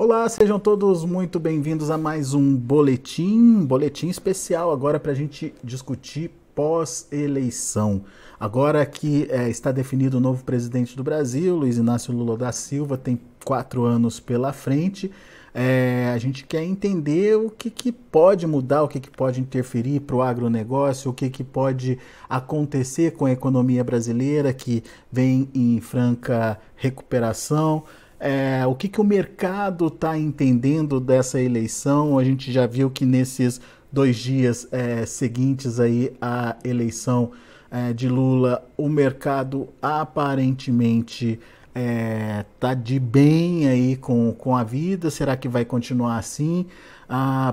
Olá, sejam todos muito bem-vindos a mais um boletim especial agora para a gente discutir pós-eleição. Agora que está definido o novo presidente do Brasil, Luiz Inácio Lula da Silva, tem 4 anos pela frente. A gente quer entender o que pode mudar, o que pode interferir para o agronegócio, o que pode acontecer com a economia brasileira que vem em franca recuperação. O que o mercado está entendendo dessa eleição? A gente já viu que nesses 2 dias seguintes aí à eleição de Lula, o mercado aparentemente está de bem aí com a vida. Será que vai continuar assim?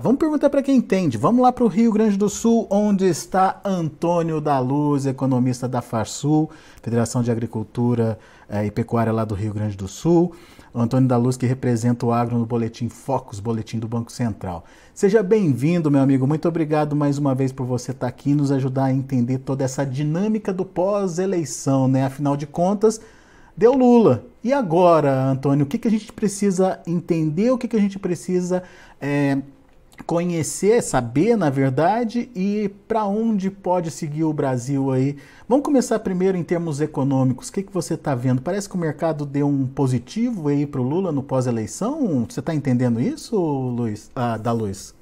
Vamos perguntar para quem entende. Vamos lá para o Rio Grande do Sul, onde está Antônio da Luz, economista da Farsul, Federação de Agricultura e Pecuária lá do Rio Grande do Sul. O Antônio da Luz, que representa o agro no Boletim Focus, Boletim do Banco Central. Seja bem-vindo, meu amigo. Muito obrigado mais uma vez por você estar aqui e nos ajudar a entender toda essa dinâmica do pós-eleição, né? Afinal de contas, deu Lula. E agora, Antônio, o que a gente precisa entender, o que a gente precisa conhecer, saber, na verdade, e para onde pode seguir o Brasil aí? Vamos começar primeiro em termos econômicos. O que você está vendo? Parece que o mercado deu um positivo aí para o Lula no pós-eleição. Você está entendendo isso, Luiz? Da Luz?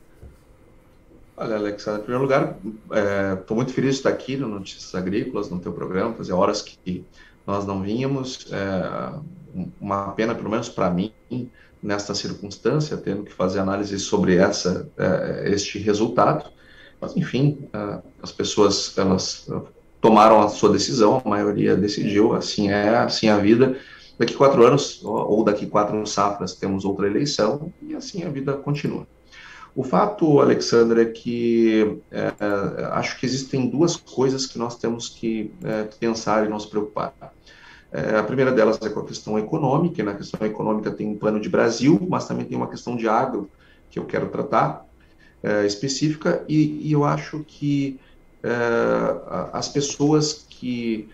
Olha, Alexandre, em primeiro lugar, estou muito feliz de estar aqui no Notícias Agrícolas, no teu programa. Fazia horas que nós não vínhamos. Uma pena, pelo menos para mim, nesta circunstância, tendo que fazer análise sobre este resultado. Mas, enfim, as pessoas, elas tomaram a sua decisão, a maioria decidiu, assim a vida. Daqui 4 anos, ou daqui 4 safras, temos outra eleição, e assim a vida continua. O fato, Alexandre, é que acho que existem duas coisas que nós temos que pensar e nos preocupar. A primeira delas é com a questão econômica, e na questão econômica tem um plano de Brasil, mas também tem uma questão de agro que eu quero tratar, específica, e eu acho que as pessoas que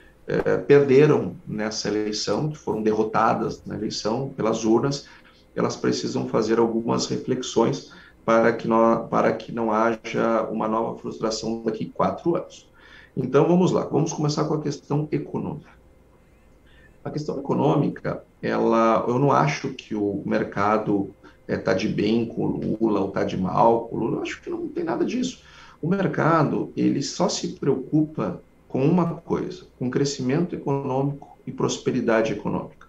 perderam nessa eleição, que foram derrotadas na eleição pelas urnas, elas precisam fazer algumas reflexões para que não haja uma nova frustração daqui 4 anos. Então, vamos lá, vamos começar com a questão econômica. A questão econômica, eu não acho que o mercado está de bem com o Lula ou está de mal com o Lula. Eu acho que não tem nada disso. O mercado, ele só se preocupa com uma coisa, com crescimento econômico e prosperidade econômica.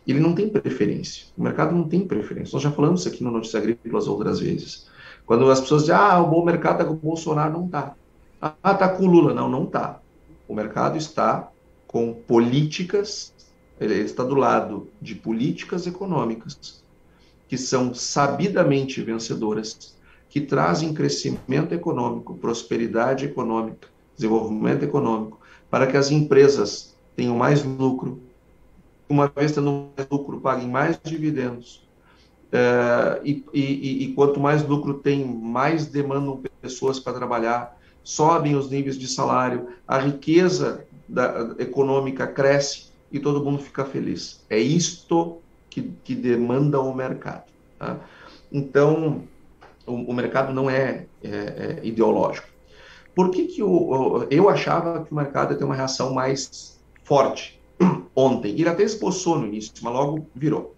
Ele não tem preferência. O mercado não tem preferência. Nós já falamos isso aqui no Notícias Agrícolas outras vezes. Quando as pessoas dizem, o bom mercado está com o Bolsonaro, não está. Está com o Lula. Não, não está. O mercado está com políticas. Ele está do lado de políticas econômicas que são sabidamente vencedoras, que trazem crescimento econômico, prosperidade econômica, desenvolvimento econômico, para que as empresas tenham mais lucro, uma vez tendo mais lucro, paguem mais dividendos, e quanto mais lucro tem, mais demandam pessoas para trabalhar, sobem os níveis de salário, a riqueza econômica cresce, e todo mundo fica feliz. É isto que demanda o mercado. Tá? Então, o mercado não é ideológico. Por que eu achava que o mercado ia ter uma reação mais forte ontem? Ele até esboçou no início, mas logo virou.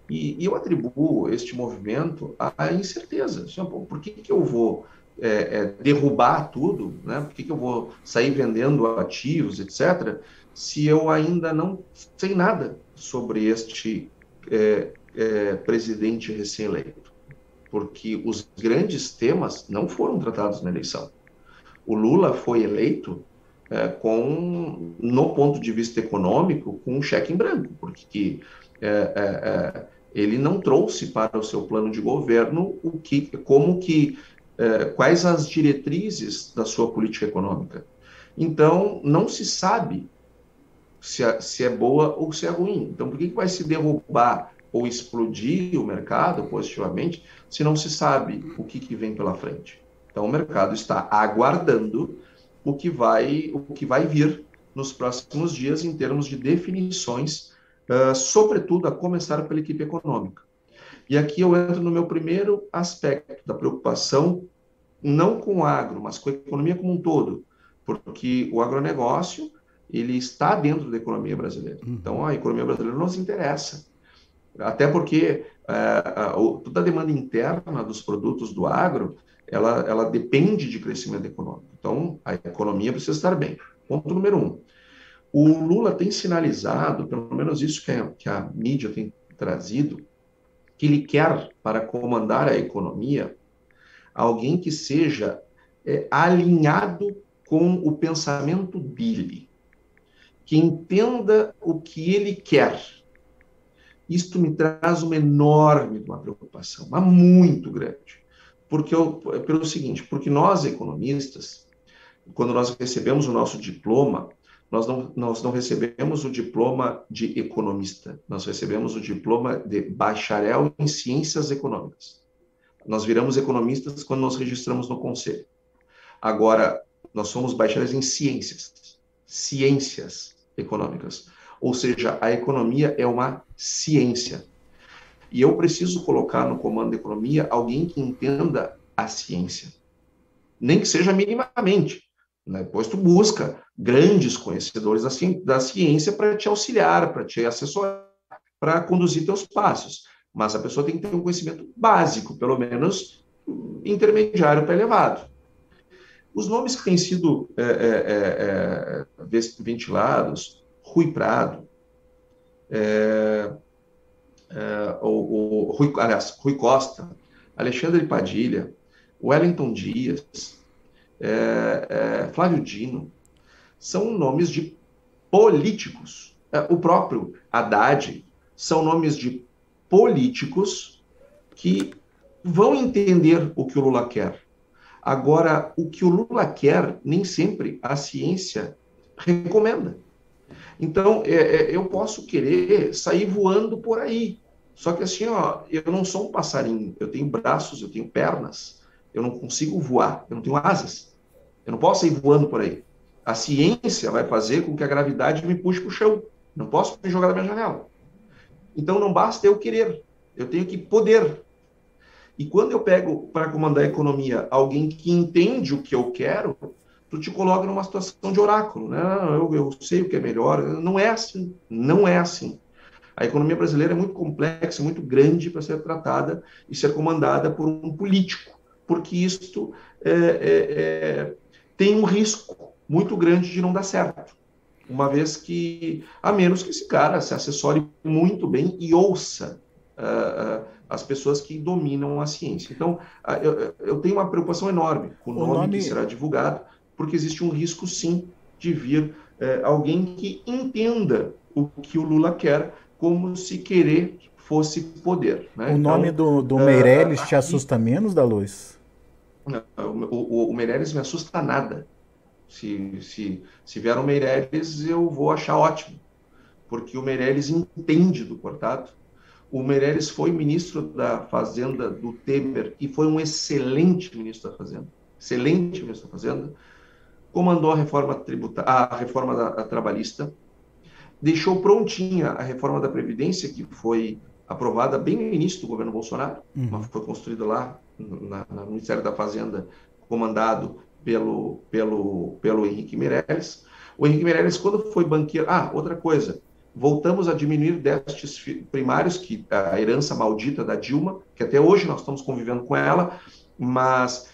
E eu atribuo este movimento à incerteza. Por que eu vou derrubar tudo? Né? Por que eu vou sair vendendo ativos, etc., se eu ainda não sei nada sobre este presidente recém-eleito? Porque os grandes temas não foram tratados na eleição. O Lula foi eleito no ponto de vista econômico, com um cheque em branco, porque ele não trouxe para o seu plano de governo quais as diretrizes da sua política econômica. Então, não se sabe se é boa ou se é ruim. Então, por que vai se derrubar ou explodir o mercado positivamente se não se sabe o que vem pela frente? Então, o mercado está aguardando o que vai vir nos próximos dias em termos de definições, sobretudo a começar pela equipe econômica. E aqui eu entro no meu primeiro aspecto da preocupação, não com o agro, mas com a economia como um todo, porque o agronegócio, ele está dentro da economia brasileira. Então, a economia brasileira nos interessa. Até porque toda a demanda interna dos produtos do agro, ela depende de crescimento econômico. Então, a economia precisa estar bem. Ponto número um. O Lula tem sinalizado, pelo menos isso que a mídia tem trazido, que ele quer, para comandar a economia, alguém que seja alinhado com o pensamento dele, que entenda o que ele quer. Isto me traz uma enorme preocupação, mas muito grande. Pelo seguinte, porque nós, economistas, quando nós recebemos o nosso diploma, nós não recebemos o diploma de economista, nós recebemos o diploma de bacharel em ciências econômicas. Nós viramos economistas quando nós registramos no conselho. Agora, nós somos bacharéis em ciências econômicas. Ou seja, a economia é uma ciência. E eu preciso colocar no comando da economia alguém que entenda a ciência. Nem que seja minimamente. Né? Pois tu busca grandes conhecedores da ciência para te auxiliar, para te assessorar, para conduzir teus passos. Mas a pessoa tem que ter um conhecimento básico, pelo menos intermediário para elevado. Os nomes que têm sido ventilados, Rui Prado, Rui Costa, Alexandre Padilha, Wellington Dias, Flávio Dino, são nomes de políticos. O próprio Haddad são nomes de políticos que vão entender o que o Lula quer. Agora, o que o Lula quer, nem sempre a ciência recomenda. Então, eu posso querer sair voando por aí. Só que assim, ó, eu não sou um passarinho. Eu tenho braços, eu tenho pernas. Eu não consigo voar, eu não tenho asas. Eu não posso sair voando por aí. A ciência vai fazer com que a gravidade me puxe para o chão. Não posso me jogar da minha janela. Então, não basta eu querer. Eu tenho que poder. E quando eu pego para comandar a economia alguém que entende o que eu quero, tu te coloca numa situação de oráculo, né? Eu sei o que é melhor. Não é assim. Não é assim. A economia brasileira é muito complexa, muito grande para ser tratada e ser comandada por um político, porque isto tem um risco muito grande de não dar certo. Uma vez que, a menos que esse cara se assessore muito bem e ouça as pessoas que dominam a ciência. Então, eu tenho uma preocupação enorme com o nome que será divulgado, porque existe um risco, sim, de vir alguém que entenda o que o Lula quer, como se querer fosse poder. Né? O nome do Meirelles te assusta menos, Daluz? O Meirelles me assusta nada. Se vier o Meirelles, eu vou achar ótimo, porque o Meirelles entende do cortado. O Meirelles foi ministro da Fazenda do Temer e foi um excelente ministro da Fazenda. Excelente ministro da Fazenda. Comandou a reforma trabalhista, deixou prontinha a reforma da Previdência, que foi aprovada bem no início do governo Bolsonaro, mas foi construída lá no Ministério da Fazenda, comandado pelo Henrique Meirelles. O Henrique Meirelles, quando foi banqueiro... outra coisa, voltamos a diminuir déficits primários, que a herança maldita da Dilma, que até hoje nós estamos convivendo com ela, mas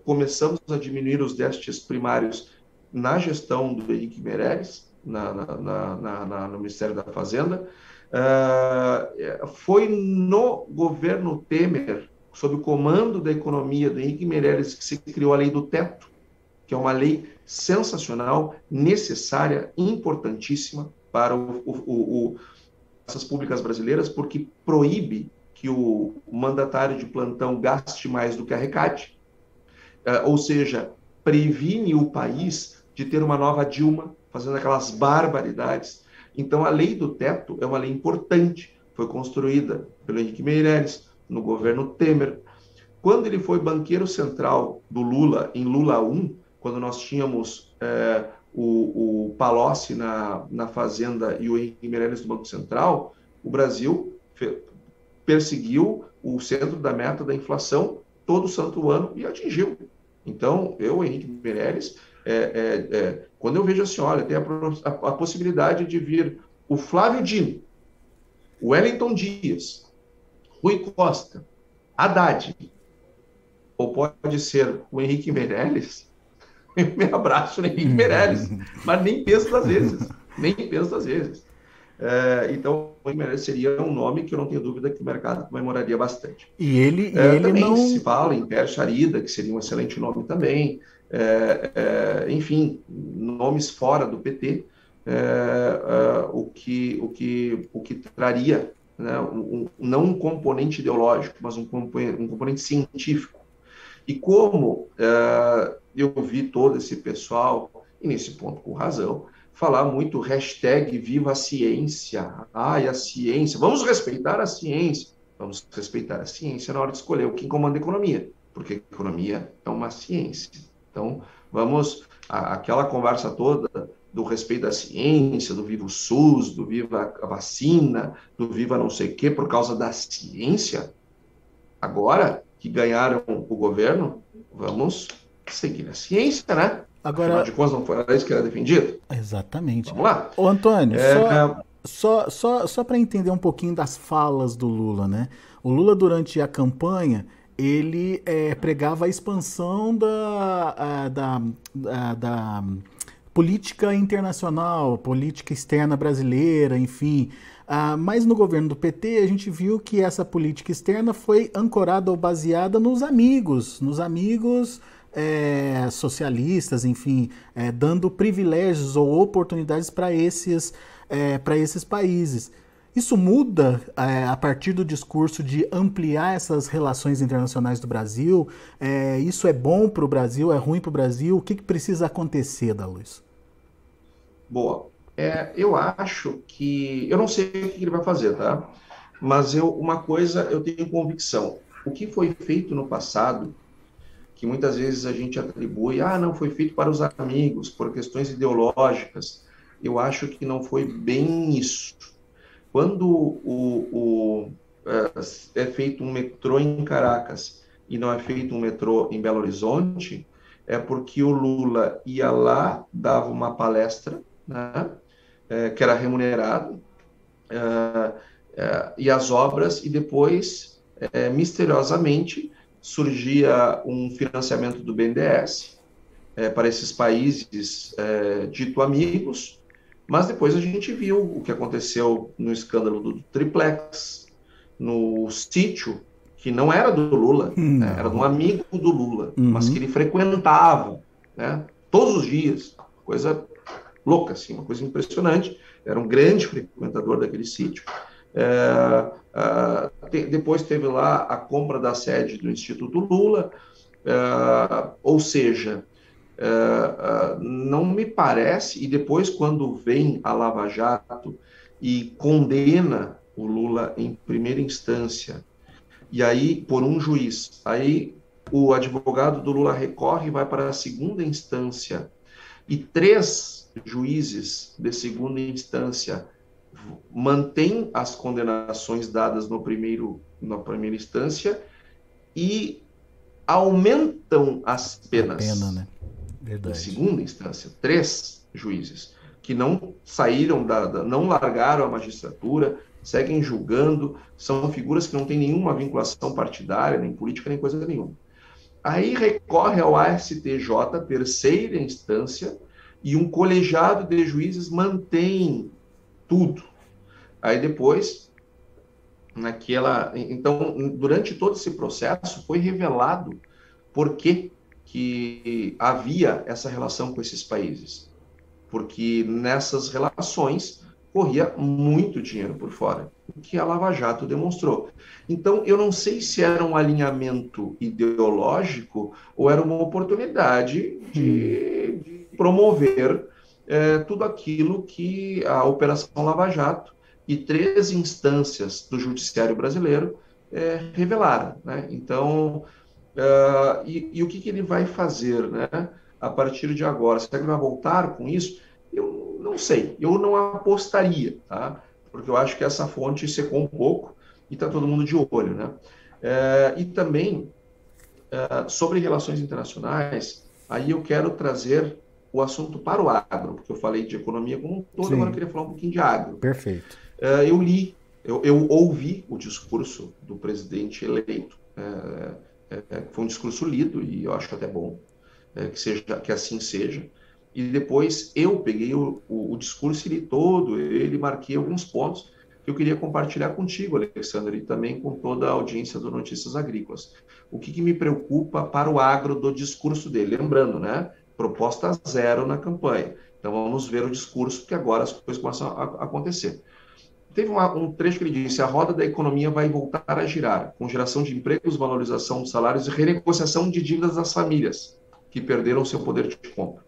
começamos a diminuir os déficits primários na gestão do Henrique Meirelles, no Ministério da Fazenda. Foi no governo Temer, sob o comando da economia do Henrique Meirelles, que se criou a lei do teto, que é uma lei sensacional, necessária, importantíssima para essas públicas brasileiras, porque proíbe que o mandatário de plantão gaste mais do que arrecade, ou seja, previne o país de ter uma nova Dilma fazendo aquelas barbaridades. Então, a lei do teto é uma lei importante, foi construída pelo Henrique Meirelles, no governo Temer. Quando ele foi banqueiro central do Lula, em Lula 1, quando nós tínhamos o Palocci na Fazenda e o Henrique Meirelles no Banco Central, o Brasil perseguiu o centro da meta da inflação todo santo ano e atingiu. Então, Henrique Meirelles, quando eu vejo assim, olha, tem a possibilidade de vir o Flávio Dino, o Wellington Dias, Rui Costa, Haddad, ou pode ser o Henrique Meirelles, eu me abraço no Henrique Meirelles, mas nem penso duas vezes, nem penso duas vezes. Então, o Henrique Meirelles seria um nome que eu não tenho dúvida que o mercado comemoraria bastante. E ele Também não... se fala em Pérez Arida, que seria um excelente nome também. Enfim, nomes fora do PT, o que traria, né, não um componente ideológico, mas um componente científico. E como eu vi todo esse pessoal, e nesse ponto com razão, falar muito hashtag Viva a Ciência, a ciência, vamos respeitar a ciência. Vamos respeitar a ciência na hora de escolher quem comanda a economia, porque a economia é uma ciência. Então, aquela conversa toda do respeito à ciência, do Viva o SUS, do Viva a vacina, do Viva não sei o quê, por causa da ciência, agora que ganharam o governo, vamos seguir a ciência, né? Agora, afinal de contas, não foi isso que era defendido? Exatamente. Vamos lá. Ô, Antônio, só para entender um pouquinho das falas do Lula, né? O Lula, durante a campanha, ele pregava a expansão da política internacional, política externa brasileira, enfim. Mas no governo do PT, a gente viu que essa política externa foi ancorada ou baseada nos amigos socialistas, enfim, dando privilégios ou oportunidades para esses países. Isso muda a partir do discurso de ampliar essas relações internacionais do Brasil? Isso é bom para o Brasil? É ruim para o Brasil? O que precisa acontecer, Daluz? Boa. Eu acho que... Eu não sei o que ele vai fazer, tá? Mas uma coisa eu tenho convicção. O que foi feito no passado, que muitas vezes a gente atribui, não foi feito para os amigos, por questões ideológicas, eu acho que não foi bem isso. Quando é feito um metrô em Caracas e não é feito um metrô em Belo Horizonte, é porque o Lula ia lá, dava uma palestra, né, que era remunerado, e as obras, e depois, misteriosamente, surgia um financiamento do BNDES para esses países dito amigos, mas depois a gente viu o que aconteceu no escândalo do triplex, no sítio, que não era do Lula, né, era de um amigo do Lula, mas que ele frequentava, né, todos os dias, coisa louca, assim, uma coisa impressionante, era um grande frequentador daquele sítio. Depois teve lá a compra da sede do Instituto Lula, ou seja, não me parece, e depois quando vem a Lava Jato e condena o Lula em primeira instância, e aí por um juiz, aí o advogado do Lula recorre e vai para a segunda instância, e 3 juízes de segunda instância mantêm as condenações dadas na primeira instância e aumentam as penas. Pena, né? Verdade. Em segunda instância, 3 juízes que não saíram, não largaram a magistratura, seguem julgando, são figuras que não têm nenhuma vinculação partidária, nem política, nem coisa nenhuma. Aí recorre ao ASTJ, terceira instância, e um colegiado de juízes mantém tudo. Aí depois, então, durante todo esse processo, foi revelado por que havia essa relação com esses países. Porque nessas relações corria muito dinheiro por fora, o que a Lava Jato demonstrou. Então, eu não sei se era um alinhamento ideológico ou era uma oportunidade de promover tudo aquilo que a Operação Lava Jato e 3 instâncias do judiciário brasileiro revelaram, né? Então, e o que ele vai fazer, né, a partir de agora? Será que ele vai voltar com isso? Eu não sei, eu não apostaria, tá? Porque eu acho que essa fonte secou um pouco, e está todo mundo de olho, né? E também, sobre relações internacionais, aí eu quero trazer o assunto para o agro, porque eu falei de economia como um todo, agora eu Sim, queria falar um pouquinho de agro. perfeito. Eu ouvi o discurso do presidente eleito, foi um discurso lido, e eu acho até bom que assim seja. E depois eu peguei o discurso e li todo, ele marquei alguns pontos que eu queria compartilhar contigo, Alexandre, e também com toda a audiência do Notícias Agrícolas. O que me preocupa para o agro do discurso dele? Lembrando, né? Proposta zero na campanha. Então vamos ver o discurso, porque agora as coisas começam a acontecer. Teve um trecho que ele disse: a roda da economia vai voltar a girar, com geração de empregos, valorização dos salários e renegociação de dívidas das famílias que perderam seu poder de compra.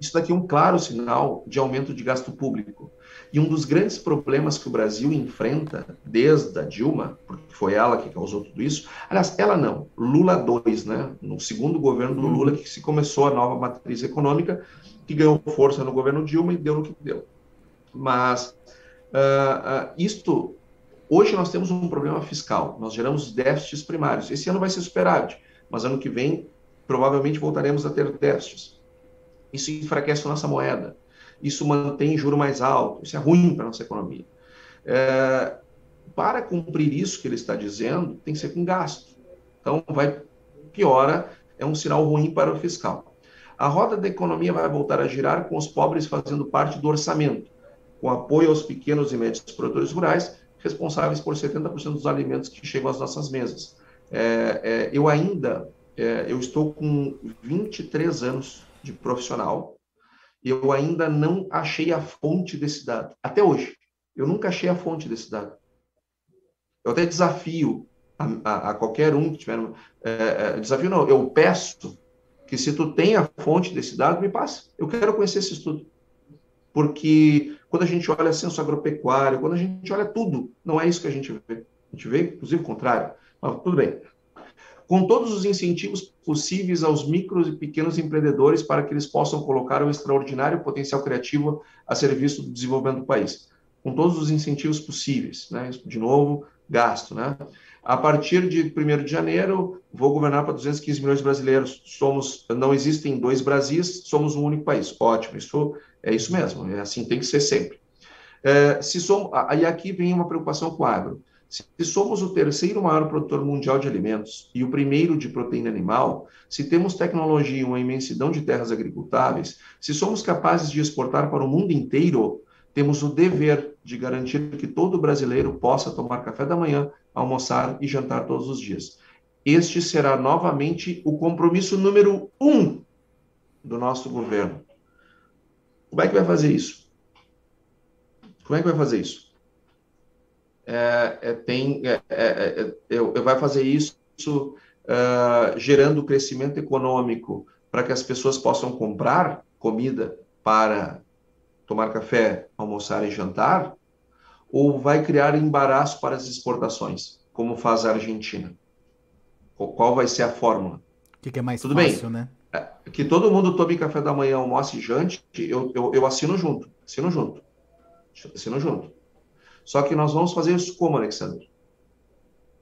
Isso daqui é um claro sinal de aumento de gasto público. E um dos grandes problemas que o Brasil enfrenta desde a Dilma, porque foi ela que causou tudo isso, aliás, ela não, Lula 2, né? No segundo governo do Lula Uhum. que se começou a nova matriz econômica, que ganhou força no governo Dilma e deu no que deu. Mas hoje nós temos um problema fiscal, nós geramos déficits primários. Esse ano vai ser superávit, mas ano que vem provavelmente voltaremos a ter déficits. Isso enfraquece a nossa moeda, isso mantém juro mais alto, isso é ruim para a nossa economia. Para cumprir isso que ele está dizendo, tem que ser com gasto. Então, piora, é um sinal ruim para o fiscal. A roda da economia vai voltar a girar com os pobres fazendo parte do orçamento, com apoio aos pequenos e médios produtores rurais, responsáveis por 70% dos alimentos que chegam às nossas mesas. Eu estou com 23 anos de profissional e eu ainda não achei a fonte desse dado. Até hoje, eu nunca achei a fonte desse dado. Eu até desafio a qualquer um que tiver... desafio não, eu peço que se tu tem a fonte desse dado, me passe. Eu quero conhecer esse estudo. Porque quando a gente olha censo agropecuário, quando a gente olha tudo, não é isso que a gente vê. A gente vê, inclusive, o contrário. Mas tudo bem. Com todos os incentivos possíveis aos micros e pequenos empreendedores para que eles possam colocar o extraordinário potencial criativo a serviço do desenvolvimento do país. Com todos os incentivos possíveis, né? De novo, gasto, né? A partir de 1º de janeiro, vou governar para 215 milhões de brasileiros. Não existem dois Brasis, somos um único país. Ótimo, isso é isso mesmo, é assim, tem que ser sempre. Aí aqui vem uma preocupação com o agro. Se somos o terceiro maior produtor mundial de alimentos e o primeiro de proteína animal, se temos tecnologia e uma imensidão de terras agricultáveis, se somos capazes de exportar para o mundo inteiro, temos o dever de garantir que todo brasileiro possa tomar café da manhã, almoçar e jantar todos os dias. Este será novamente o compromisso número 1 do nosso governo. Como é que vai fazer isso? Como é que vai fazer isso? Vai fazer isso gerando crescimento econômico para que as pessoas possam comprar comida para tomar café, almoçar e jantar, ou vai criar embaraço para as exportações, como faz a Argentina? Qual vai ser a fórmula? O que é mais Tudo bem, fácil, né? que todo mundo tome café da manhã, almoce e jante, eu assino junto, assino junto, assino junto. Só que nós vamos fazer isso como, Alexandre?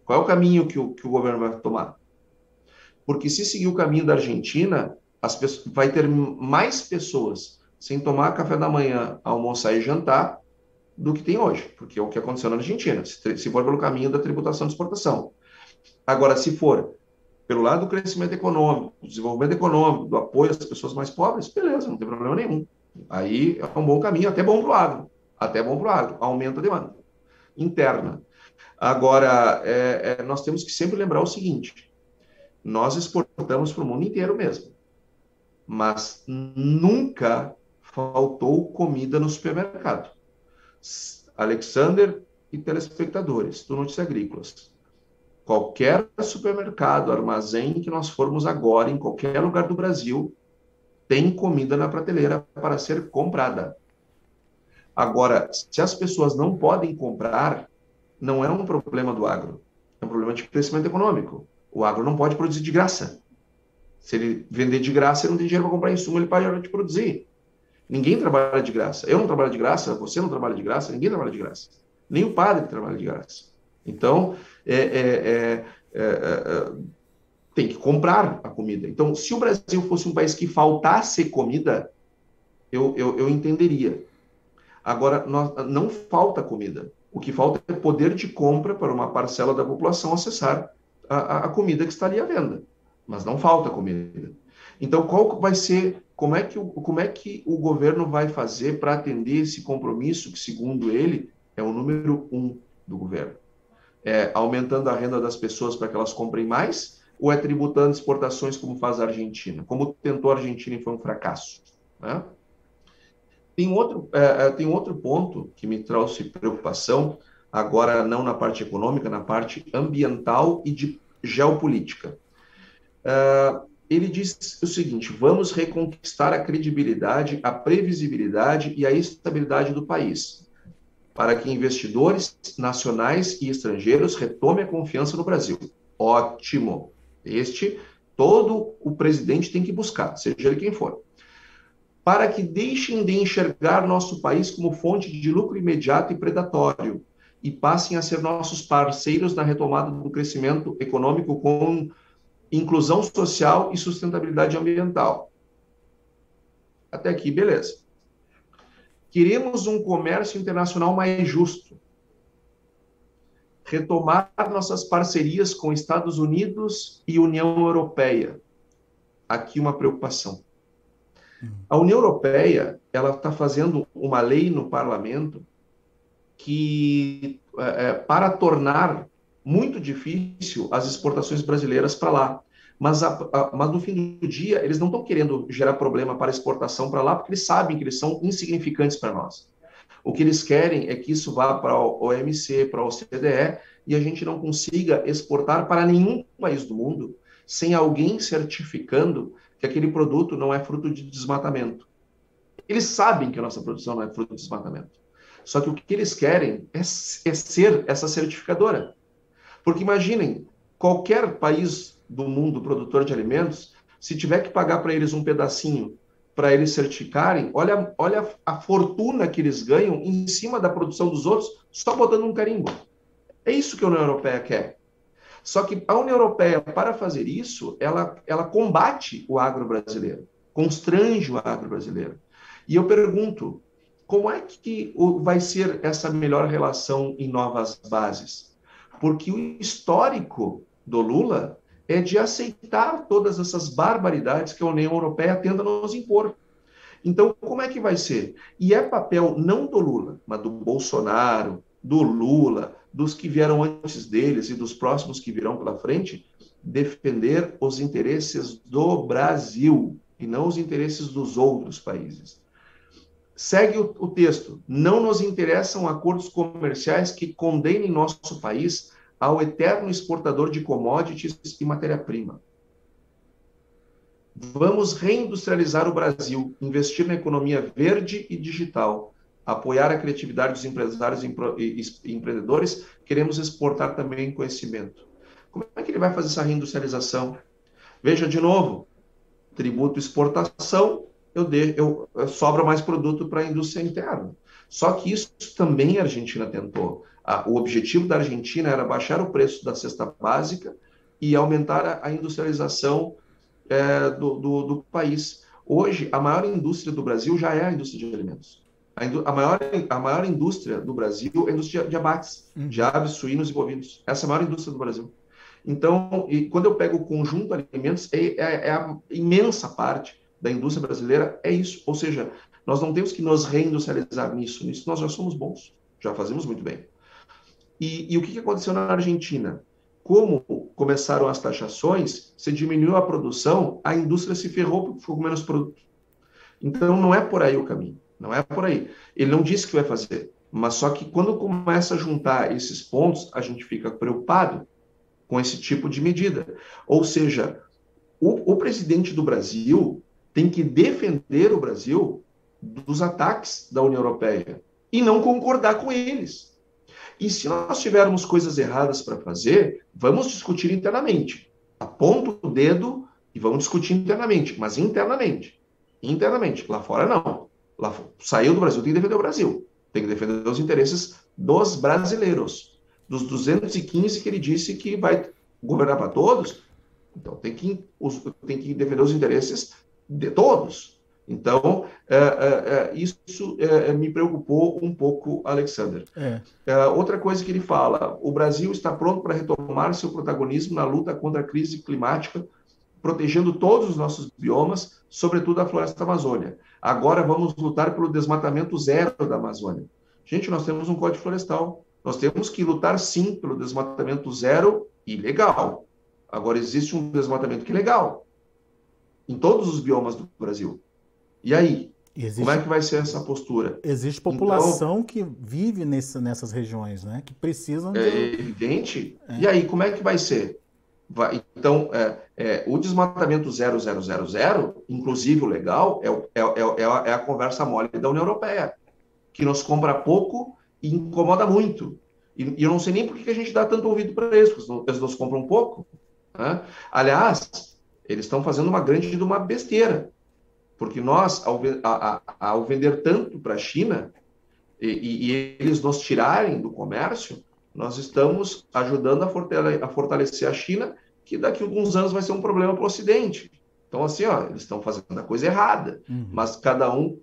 Qual é o caminho que o governo vai tomar? Porque se seguir o caminho da Argentina, vai ter mais pessoas sem tomar café da manhã, almoçar e jantar do que tem hoje, porque é o que aconteceu na Argentina, se for pelo caminho da tributação de exportação. Agora, se for pelo lado do crescimento econômico, do desenvolvimento econômico, do apoio às pessoas mais pobres, beleza, não tem problema nenhum. Aí é um bom caminho, até bom para o agro. Até bom para o agro, aumenta a demanda interna. Agora, nós temos que sempre lembrar o seguinte: nós exportamos para o mundo inteiro mesmo, mas nunca faltou comida no supermercado. Alexander e telespectadores do Notícias Agrícolas, qualquer supermercado, armazém que nós formos agora, em qualquer lugar do Brasil, tem comida na prateleira para ser comprada. Agora, se as pessoas não podem comprar, não é um problema do agro, é um problema de crescimento econômico. O agro não pode produzir de graça. Se ele vender de graça, ele não tem dinheiro para comprar insumo, ele para de produzir. Ninguém trabalha de graça. Eu não trabalho de graça, você não trabalha de graça, ninguém trabalha de graça. Nem o padre trabalha de graça. Então, tem que comprar a comida. Então, se o Brasil fosse um país que faltasse comida, eu entenderia. Agora, não falta comida. O que falta é poder de compra para uma parcela da população acessar a comida que está ali à venda. Mas não falta comida. Então, qual vai ser, como é que o governo vai fazer para atender esse compromisso que, segundo ele, é o número 1 do governo? É aumentando a renda das pessoas para que elas comprem mais, ou é tributando exportações como faz a Argentina? Como tentou a Argentina e foi um fracasso, né? Tem outro ponto que me trouxe preocupação, agora não na parte econômica, na parte ambiental e de geopolítica. Ele diz o seguinte: vamos reconquistar a credibilidade, a previsibilidade e a estabilidade do país, para que investidores nacionais e estrangeiros retomem a confiança no Brasil. Ótimo. Todo o presidente tem que buscar, seja ele quem for. Para que deixem de enxergar nosso país como fonte de lucro imediato e predatório e passem a ser nossos parceiros na retomada do crescimento econômico com inclusão social e sustentabilidade ambiental. Até aqui, beleza. Queremos um comércio internacional mais justo. Retomar nossas parcerias com Estados Unidos e União Europeia. Aqui uma preocupação. A União Europeia, ela está fazendo uma lei no parlamento que, para tornar muito difícil as exportações brasileiras para lá. Mas no fim do dia, eles não estão querendo gerar problema para exportação para lá, porque eles sabem que eles são insignificantes para nós. O que eles querem é que isso vá para a OMC, para a OCDE, e a gente não consiga exportar para nenhum país do mundo sem alguém certificando que aquele produto não é fruto de desmatamento. Eles sabem que a nossa produção não é fruto de desmatamento. Só que o que eles querem é ser essa certificadora. Porque imaginem, qualquer país do mundo produtor de alimentos, se tiver que pagar para eles um pedacinho para eles certificarem, olha a fortuna que eles ganham em cima da produção dos outros, só botando um carimbo. É isso que a União Europeia quer. Só que a União Europeia, para fazer isso, ela combate o agro brasileiro, constrange o agro brasileiro. E eu pergunto, como é que vai ser essa melhor relação em novas bases? Porque o histórico do Lula é de aceitar todas essas barbaridades que a União Europeia tenta nos impor. Então, como é que vai ser? E é papel não do Lula, mas do Bolsonaro, do Lula, dos que vieram antes deles e dos próximos que virão pela frente, defender os interesses do Brasil e não os interesses dos outros países. Segue o texto. Não nos interessam acordos comerciais que condenem nosso país ao eterno exportador de commodities e matéria-prima. Vamos reindustrializar o Brasil, investir na economia verde e digital, apoiar a criatividade dos empresários e empreendedores, queremos exportar também conhecimento. Como é que ele vai fazer essa reindustrialização? Veja de novo, tributo exportação, sobra mais produto para a indústria interna. Só que isso também a Argentina tentou. O objetivo da Argentina era baixar o preço da cesta básica e aumentar a industrialização do país. Hoje, a maior indústria do Brasil já é a indústria de alimentos. A maior indústria do Brasil é a indústria de abates, de aves, suínos e bovinos. Essa é a maior indústria do Brasil. Então, quando eu pego o conjunto de alimentos, é a imensa parte da indústria brasileira, é isso. Ou seja, nós não temos que nos reindustrializar nisso. Nisso nós já somos bons, já fazemos muito bem. E o que aconteceu na Argentina? Como começaram as taxações, se diminuiu a produção, a indústria se ferrou porque ficou com menos produto. Então, não é por aí o caminho. Não é por aí. Ele não disse que vai fazer. Mas só que quando começa a juntar esses pontos, a gente fica preocupado com esse tipo de medida. Ou seja, o presidente do Brasil tem que defender o Brasil dos ataques da União Europeia e não concordar com eles. E se nós tivermos coisas erradas para fazer, vamos discutir internamente. Aponta o dedo e vamos discutir internamente, mas internamente. Internamente. Lá fora, não. Saiu do Brasil, tem que defender o Brasil. Tem que defender os interesses dos brasileiros. Dos 215 que ele disse que vai governar para todos, então tem que defender os interesses de todos. Então, isso me preocupou um pouco, Alexander. Outra coisa que ele fala, o Brasil está pronto para retomar seu protagonismo na luta contra a crise climática, protegendo todos os nossos biomas, sobretudo a floresta da Amazônia. Agora vamos lutar pelo desmatamento zero da Amazônia. Gente, nós temos um Código Florestal. Nós temos que lutar, sim, pelo desmatamento zero e legal. Agora, existe um desmatamento que é legal em todos os biomas do Brasil. E aí? Como é que vai ser essa postura? Existe população que vive nessas regiões, né? Que precisam de... É evidente. E aí, como é que vai ser? Então, o desmatamento 0000, inclusive o legal, é a conversa mole da União Europeia, que nos compra pouco e incomoda muito. E eu não sei nem por que a gente dá tanto ouvido para eles, porque eles nos compram pouco. Né? Aliás, eles estão fazendo uma grande de uma besteira, porque nós, ao vender tanto para a China, e eles nos tirarem do comércio, nós estamos ajudando a fortalecer a China, que daqui a alguns anos vai ser um problema para o Ocidente. Então, assim, eles estão fazendo a coisa errada, mas cada um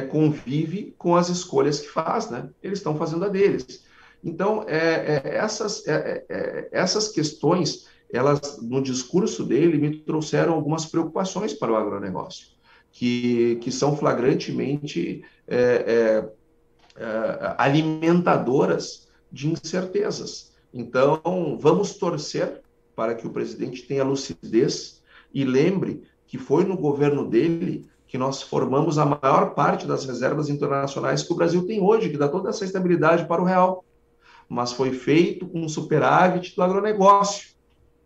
convive com as escolhas que faz, né? Eles estão fazendo a deles. Então, essas questões, elas, no discurso dele, me trouxeram algumas preocupações para o agronegócio, que são flagrantemente alimentadoras de incertezas. Então, vamos torcer para que o presidente tenha lucidez e lembre que foi no governo dele que nós formamos a maior parte das reservas internacionais que o Brasil tem hoje, que dá toda essa estabilidade para o real. Mas foi feito com superávit do agronegócio.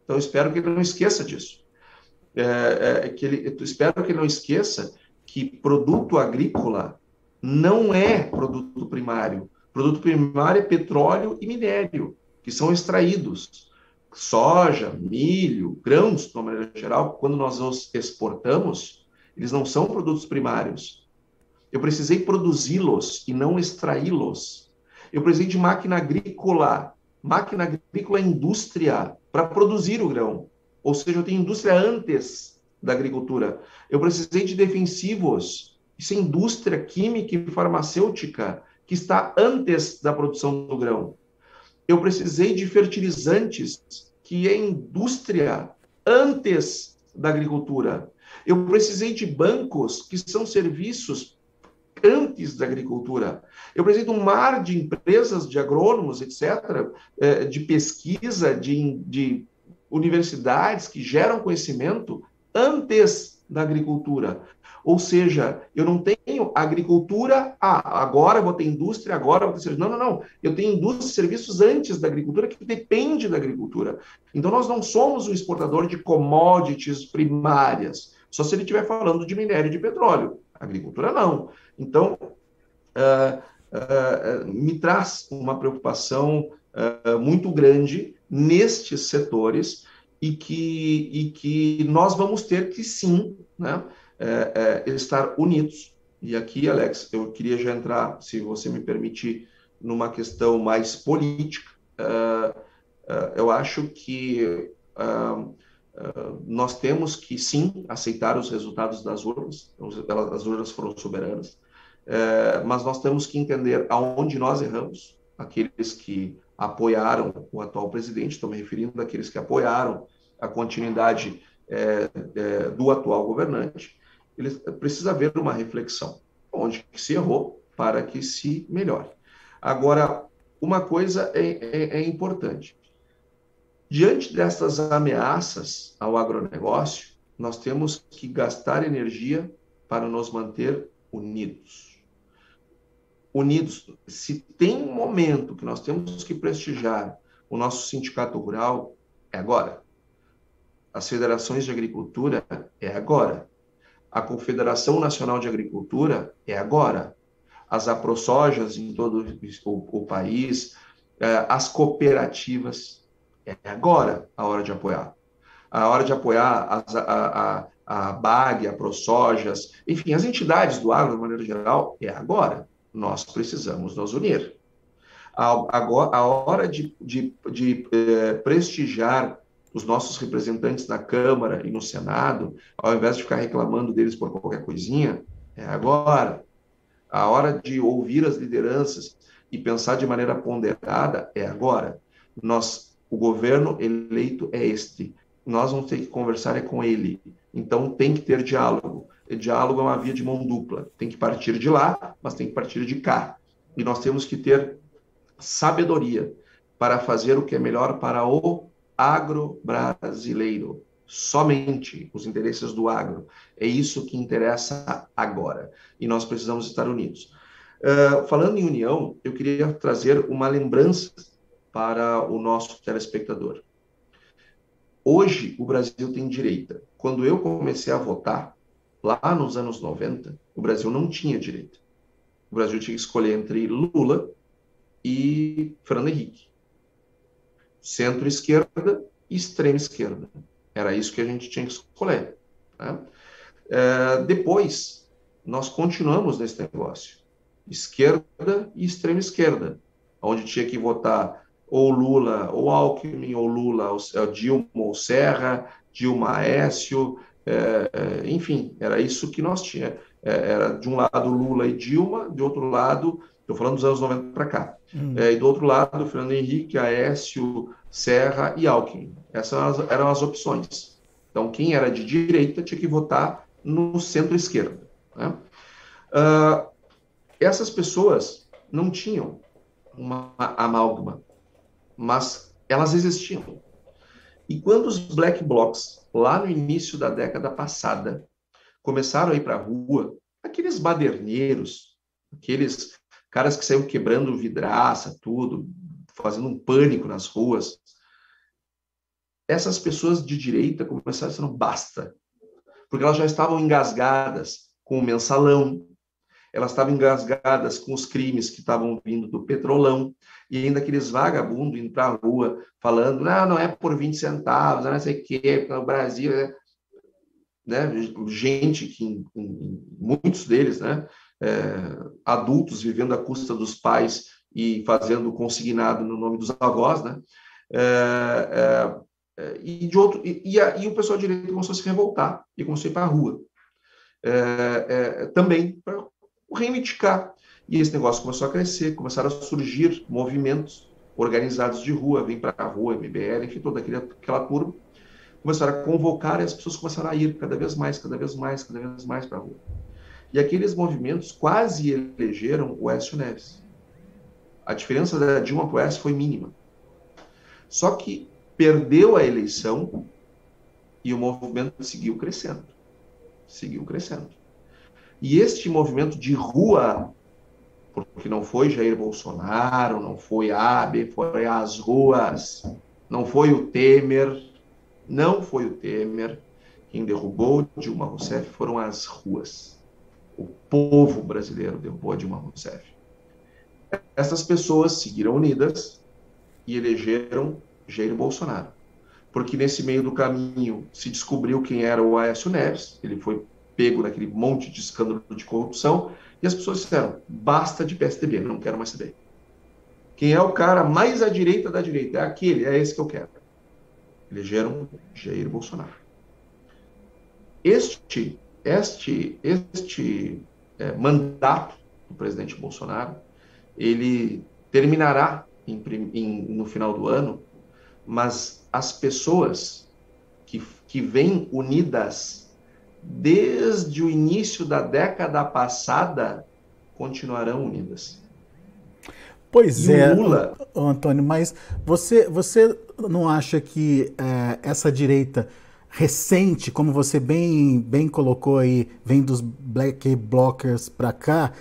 Então, espero que ele não esqueça disso. Espero que ele não esqueça que produto agrícola não é produto primário. Produto primário é petróleo e minério, que são extraídos. Soja, milho, grãos, de uma maneira geral, quando nós os exportamos, eles não são produtos primários. Eu precisei produzi-los e não extraí-los. Eu precisei de máquina agrícola. Máquina agrícola é indústria para produzir o grão. Ou seja, eu tenho indústria antes da agricultura. Eu precisei de defensivos. Isso é indústria química e farmacêutica que está antes da produção do grão. Eu precisei de fertilizantes, que é indústria antes da agricultura. Eu precisei de bancos, que são serviços antes da agricultura. Eu precisei de um mar de empresas, de agrônomos, etc., de pesquisa, de universidades que geram conhecimento antes da agricultura. Ou seja, eu não tenho agricultura, agora vou ter indústria, agora vou ter serviço. Não. Eu tenho indústria e serviços antes da agricultura, que depende da agricultura. Então, nós não somos um exportador de commodities primárias, só se ele estiver falando de minério e de petróleo. A agricultura, não. Então, me traz uma preocupação muito grande nestes setores e que nós vamos ter que, sim, né, estar unidos. E aqui, Alex, eu queria já entrar, se você me permitir, numa questão mais política. Eu acho que nós temos que, sim, aceitar os resultados das urnas. As urnas foram soberanas. Mas nós temos que entender aonde nós erramos. Aqueles que apoiaram o atual presidente, estou me referindo àqueles que apoiaram a continuidade do atual governante. Precisa haver uma reflexão, onde que se errou para que se melhore. Agora, uma coisa é importante. Diante dessas ameaças ao agronegócio, nós temos que gastar energia para nos manter unidos. Unidos. Se tem um momento que nós temos que prestigiar o nosso sindicato rural, é agora. As federações de agricultura, é agora. A Confederação Nacional de Agricultura, é agora. As aprosojas em todo o país, as cooperativas, é agora a hora de apoiar. A hora de apoiar a BAG, a ProSojas, enfim, as entidades do agro, de maneira geral, é agora. Nós precisamos nos unir. A hora de prestigiar os nossos representantes na Câmara e no Senado, ao invés de ficar reclamando deles por qualquer coisinha, é agora. A hora de ouvir as lideranças e pensar de maneira ponderada é agora. O governo eleito é este. Nós vamos ter que conversar com ele. Então tem que ter diálogo. E diálogo é uma via de mão dupla. Tem que partir de lá, mas tem que partir de cá. E nós temos que ter sabedoria para fazer o que é melhor para o agro brasileiro. Somente os interesses do agro. É isso que interessa agora. E nós precisamos estar unidos. Falando em união, eu queria trazer uma lembrança para o nosso telespectador. Hoje, o Brasil tem direita. Quando eu comecei a votar, lá nos anos 90, o Brasil não tinha direita. O Brasil tinha que escolher entre Lula e Fernando Henrique. Centro-esquerda e extrema-esquerda. Era isso que a gente tinha que escolher. Né? Depois, nós continuamos nesse negócio. Esquerda e extrema-esquerda. Onde tinha que votar ou Lula, ou Alckmin, ou Lula, ou Dilma, ou Serra, Dilma, Aécio, enfim, era isso que nós tínhamos. Era de um lado Lula e Dilma, de outro lado, estou falando dos anos 90 para cá, e do outro lado Fernando Henrique, Aécio, Serra e Alckmin. Essas eram as opções. Então, quem era de direita tinha que votar no centro-esquerda. Né? Essas pessoas não tinham uma amálgama, mas elas existiam. E quando os black blocs, lá no início da década passada, começaram a ir para a rua, aqueles baderneiros, aqueles caras que saíam quebrando vidraça, tudo, fazendo um pânico nas ruas, essas pessoas de direita começaram a dizer, basta, porque elas já estavam engasgadas com o mensalão, elas estavam engasgadas com os crimes que estavam vindo do petrolão, e ainda aqueles vagabundos indo para a rua, falando, não é por 20 centavos, não sei o quê, no Brasil... Né? Gente que, muitos deles, né? Adultos vivendo à custa dos pais e fazendo consignado no nome dos avós, né? E o pessoal de direita começou a se revoltar e começou a ir para a rua. Também para reivindicar. E esse negócio começou a crescer, começaram a surgir movimentos organizados de rua, vem para a rua, MBL, enfim, toda aquela turma, começaram a convocar e as pessoas começaram a ir cada vez mais para a rua. E aqueles movimentos quase elegeram o Aécio Neves. A diferença da Dilma para o Aécio foi mínima. Só que perdeu a eleição e o movimento seguiu crescendo. E este movimento de rua, porque não foi Jair Bolsonaro, não foi Abe, foi as ruas, não foi o Temer, quem derrubou Dilma Rousseff foram as ruas. O povo brasileiro derrubou a Dilma Rousseff. Essas pessoas seguiram unidas e elegeram Jair Bolsonaro. Porque nesse meio do caminho se descobriu quem era o Aécio Neves, ele foi pego naquele monte de escândalo de corrupção, e as pessoas disseram, basta de PSDB, não quero mais saber. Quem é o cara mais à direita da direita? É esse que eu quero. Elegeram Jair Bolsonaro. Este mandato do presidente Bolsonaro, ele terminará no final do ano, mas as pessoas que vêm unidas desde o início da década passada continuarão unidas. Pois é, Lula... Antônio, mas você não acha que essa direita recente, como você bem colocou aí, vem dos black blockers para cá,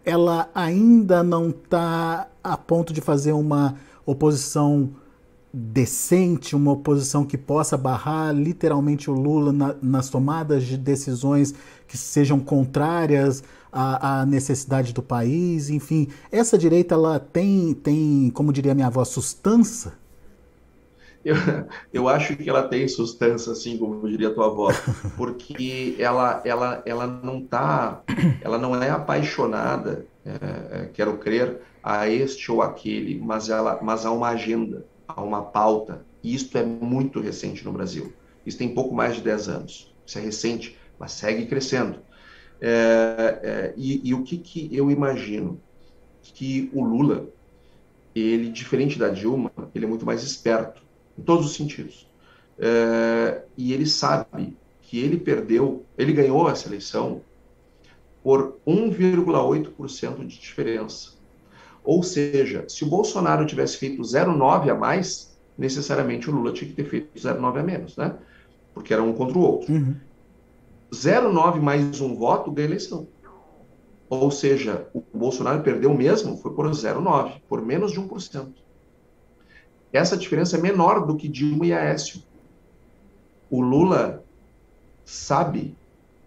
ela ainda não está a ponto de fazer uma oposição decente, uma oposição que possa barrar literalmente o Lula nas tomadas de decisões que sejam contrárias à necessidade do país, enfim. Essa direita, ela tem, como diria minha avó, sustância? Eu acho que ela tem sustância, assim, como diria tua avó, porque ela não é apaixonada quero crer, a este ou aquele, mas há uma agenda, há uma pauta, e isto é muito recente no Brasil. Isso tem pouco mais de 10 anos. Isso é recente, mas segue crescendo. E o que eu imagino? Que o Lula, ele, diferente da Dilma, ele é muito mais esperto, em todos os sentidos. E ele sabe que ele ganhou essa eleição por 1,8% de diferença. Ou seja, se o Bolsonaro tivesse feito 0,9 a mais, necessariamente o Lula tinha que ter feito 0,9 a menos, né? Porque era um contra o outro. 0,9 mais um voto ganha eleição. Ou seja, o Bolsonaro perdeu mesmo, foi por 0,9, por menos de 1%. Essa diferença é menor do que Dilma e Aécio. O Lula sabe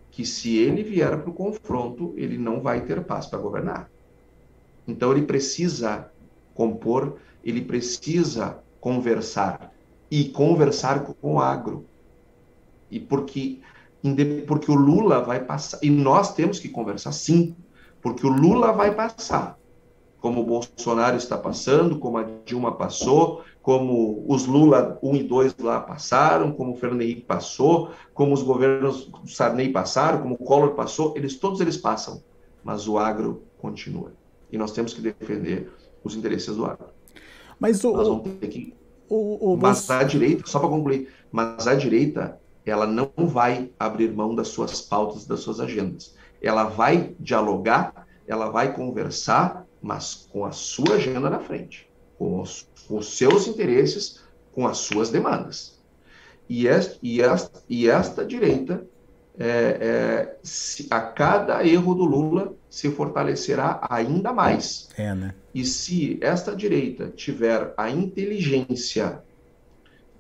que se ele vier para o confronto, ele não vai ter paz para governar. Então ele precisa compor, ele precisa conversar, e conversar com o agro. E porque o Lula vai passar, e nós temos que conversar sim, porque o Lula vai passar, como o Bolsonaro está passando, como a Dilma passou, como os Lula 1 e 2 lá passaram, como o Fernando Henrique passou, como os governos do Sarney passaram, como o Collor passou, todos eles passam, mas o agro continua. E nós temos que defender os interesses do agro. Mas nós vamos ter que... Mas a direita, só para concluir, mas a direita, ela não vai abrir mão das suas pautas, das suas agendas. Ela vai dialogar, ela vai conversar, mas com a sua agenda na frente, com os seus interesses, com as suas demandas. E esta direita, a cada erro do Lula, se fortalecerá ainda mais. Né? E se esta direita tiver a inteligência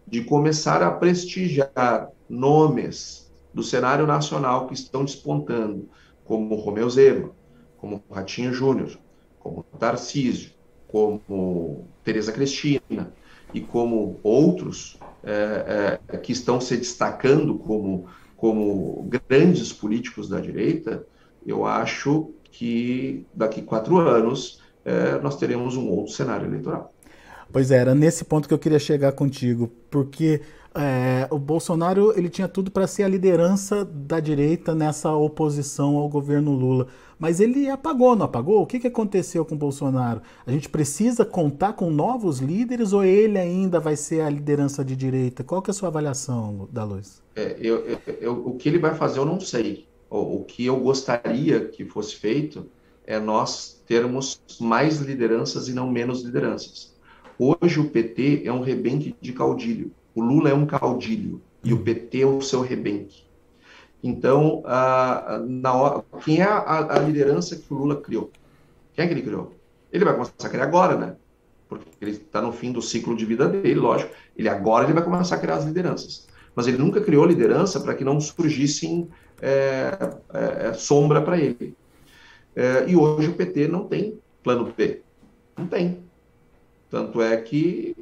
de começar a prestigiar nomes do cenário nacional que estão despontando, como Romeu Zema, como Ratinho Júnior, como Tarcísio, como Tereza Cristina e como outros que estão se destacando como grandes políticos da direita, eu acho que daqui 4 anos nós teremos um outro cenário eleitoral. Pois é, era nesse ponto que eu queria chegar contigo, porque o Bolsonaro ele tinha tudo para ser a liderança da direita nessa oposição ao governo Lula, mas ele apagou, não apagou? O que aconteceu com o Bolsonaro? A gente precisa contar com novos líderes ou ele ainda vai ser a liderança de direita? Qual que é a sua avaliação, Dalloz? O que ele vai fazer eu não sei. O que eu gostaria que fosse feito é nós termos mais lideranças e não menos lideranças. Hoje o PT é um rebenque de caudilho. O Lula é um caudilho e o PT é o seu rebenque. Então, quem é a liderança que o Lula criou? Quem é que ele criou? Ele vai começar a criar agora, né? Porque ele está no fim do ciclo de vida dele, lógico. Agora ele vai começar a criar as lideranças. Mas ele nunca criou liderança para que não surgissem sombra para ele. E hoje o PT não tem plano B. Não tem. Tanto é que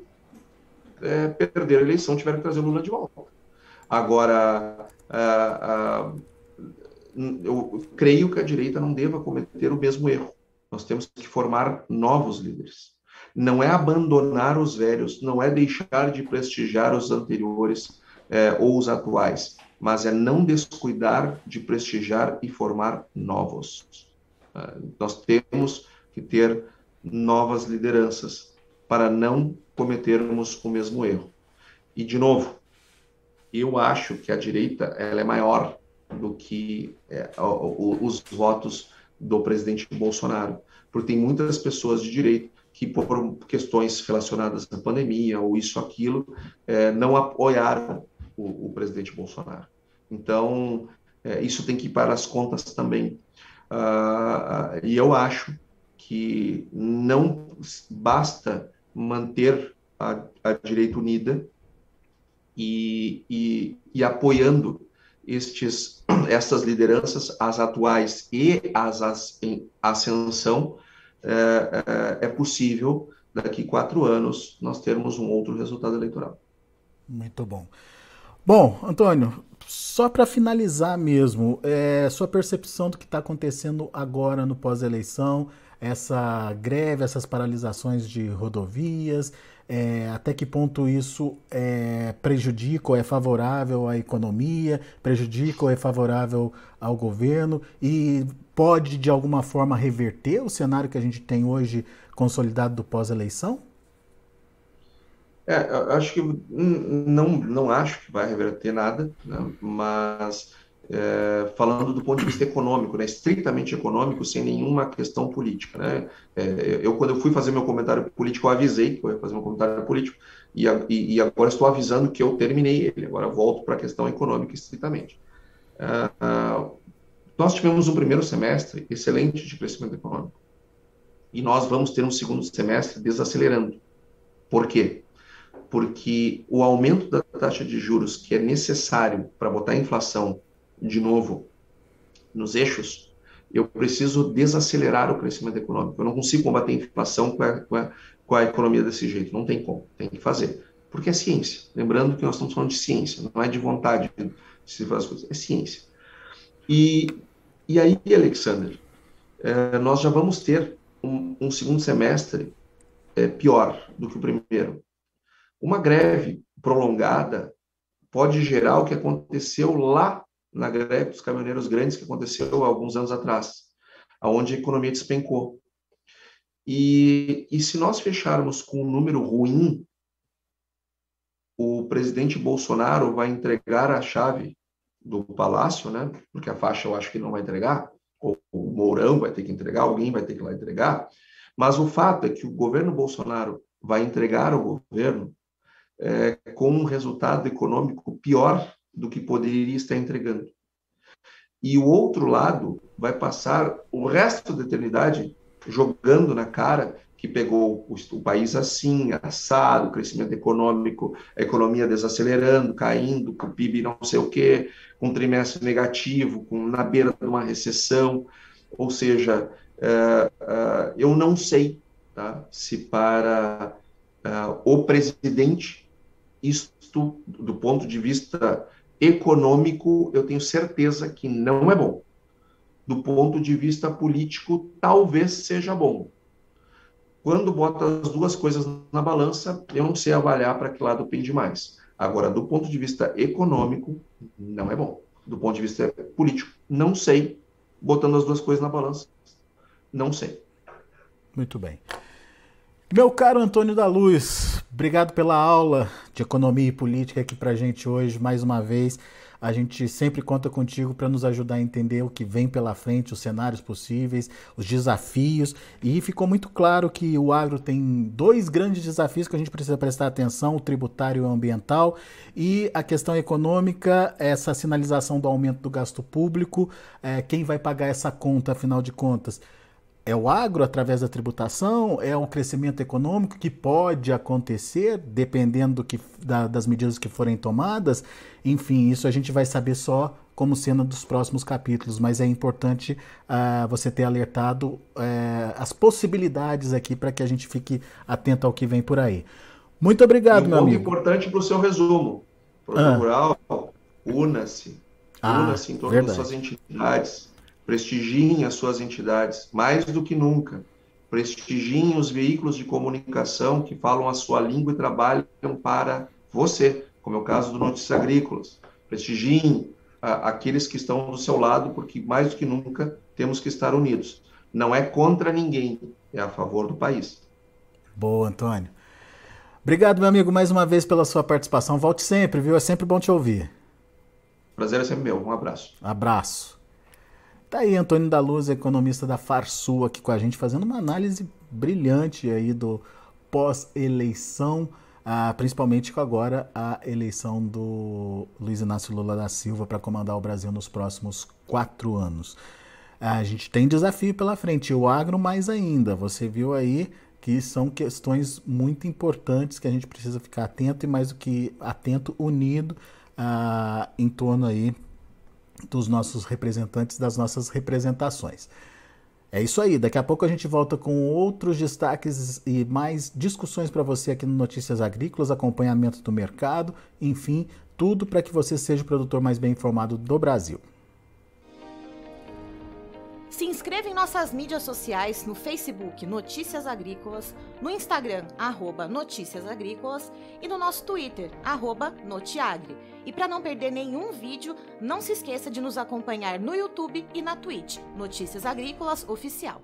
perder a eleição tiveram que trazer o Lula de volta. Agora, eu creio que a direita não deva cometer o mesmo erro. Nós temos que formar novos líderes. Não é abandonar os velhos, não é deixar de prestigiar os anteriores ou os atuais, mas é não descuidar de prestigiar e formar novos. Nós temos que ter novas lideranças para não cometermos o mesmo erro. E, de novo, eu acho que a direita ela é maior do que os votos do presidente Bolsonaro, porque tem muitas pessoas de direita que, por questões relacionadas à pandemia ou isso, aquilo, não apoiaram o presidente Bolsonaro. Então, isso tem que ir para as contas também. E eu acho que não basta manter a direita unida e apoiando essas lideranças, as atuais e as em ascensão, é possível, daqui 4 anos, nós termos um outro resultado eleitoral. Muito bom. Bom, Antônio, só para finalizar mesmo, sua percepção do que está acontecendo agora no pós-eleição, essa greve, essas paralisações de rodovias, até que ponto isso prejudica ou é favorável à economia, prejudica ou é favorável ao governo e pode, de alguma forma, reverter o cenário que a gente tem hoje consolidado do pós-eleição? Eu acho que não acho que vai reverter nada, né? Mas falando do ponto de vista econômico, né? Estritamente econômico, sem nenhuma questão política, né? Quando eu fui fazer meu comentário político, eu avisei que eu ia fazer meu comentário político e agora estou avisando que eu terminei ele. Agora volto para a questão econômica estritamente. Nós tivemos um primeiro semestre excelente de crescimento econômico e nós vamos ter um segundo semestre desacelerando. Por quê? Porque o aumento da taxa de juros que é necessário para botar a inflação de novo nos eixos, eu preciso desacelerar o crescimento econômico. Eu não consigo combater a inflação com a economia desse jeito. Não tem como. Tem que fazer. Porque é ciência. Lembrando que nós estamos falando de ciência, não é de vontade de se fazer as coisas. É ciência. E aí, Alexander, nós já vamos ter um segundo semestre pior do que o primeiro. Uma greve prolongada pode gerar o que aconteceu lá na greve dos caminhoneiros grandes, que aconteceu há alguns anos atrás, onde a economia despencou. E se nós fecharmos com um número ruim, o presidente Bolsonaro vai entregar a chave do palácio, né? Porque a faixa eu acho que não vai entregar, ou o Mourão vai ter que entregar, alguém vai ter que ir lá entregar, mas o fato é que o governo Bolsonaro vai entregar ao governo com um resultado econômico pior do que poderia estar entregando. E o outro lado vai passar o resto da eternidade jogando na cara que pegou o país assim, assado, o crescimento econômico, a economia desacelerando, caindo, com o PIB não sei o quê, com um trimestre negativo, na beira de uma recessão. Ou seja, eu não sei, tá, se para o presidente isto, do ponto de vista econômico, eu tenho certeza que não é bom. Do ponto de vista político, talvez seja bom. Quando bota as duas coisas na balança, eu não sei avaliar para que lado pende mais. Agora, do ponto de vista econômico, não é bom. Do ponto de vista político, não sei. Botando as duas coisas na balança, não sei. Muito bem. Meu caro Antônio da Luz, obrigado pela aula de economia e política aqui pra gente hoje, mais uma vez. A gente sempre conta contigo para nos ajudar a entender o que vem pela frente, os cenários possíveis, os desafios. E ficou muito claro que o agro tem dois grandes desafios que a gente precisa prestar atenção, o tributário e o ambiental. E a questão econômica, essa sinalização do aumento do gasto público, quem vai pagar essa conta, afinal de contas? É o agro através da tributação? É o crescimento econômico que pode acontecer dependendo das medidas que forem tomadas? Enfim, isso a gente vai saber só como cena dos próximos capítulos, mas é importante você ter alertado as possibilidades aqui para que a gente fique atento ao que vem por aí. Muito obrigado, meu amigo. E um ponto importante para o seu resumo. Produtor Rural, una-se em torno das suas entidades. Prestigiem as suas entidades, mais do que nunca. Prestigiem os veículos de comunicação que falam a sua língua e trabalham para você, como é o caso do Notícias Agrícolas. Prestigiem aqueles que estão do seu lado, porque mais do que nunca temos que estar unidos. Não é contra ninguém, é a favor do país. Boa, Antônio. Obrigado, meu amigo, mais uma vez pela sua participação. Volte sempre, viu? É sempre bom te ouvir. Prazer é sempre meu. Um abraço. Abraço. Tá aí Antônio da Luz, economista da Farsul, aqui com a gente, fazendo uma análise brilhante aí do pós-eleição, principalmente com agora a eleição do Luiz Inácio Lula da Silva para comandar o Brasil nos próximos 4 anos. A gente tem desafio pela frente, o agro mais ainda. Você viu aí que são questões muito importantes que a gente precisa ficar atento e mais do que atento, unido em torno aí dos nossos representantes, das nossas representações. É isso aí, daqui a pouco a gente volta com outros destaques e mais discussões para você aqui no Notícias Agrícolas, acompanhamento do mercado, enfim, tudo para que você seja o produtor mais bem informado do Brasil. Se inscreva em nossas mídias sociais, no Facebook Notícias Agrícolas, no Instagram @Notícias Agrícolas e no nosso Twitter @Notiagre. E para não perder nenhum vídeo, não se esqueça de nos acompanhar no YouTube e na Twitch, Notícias Agrícolas Oficial.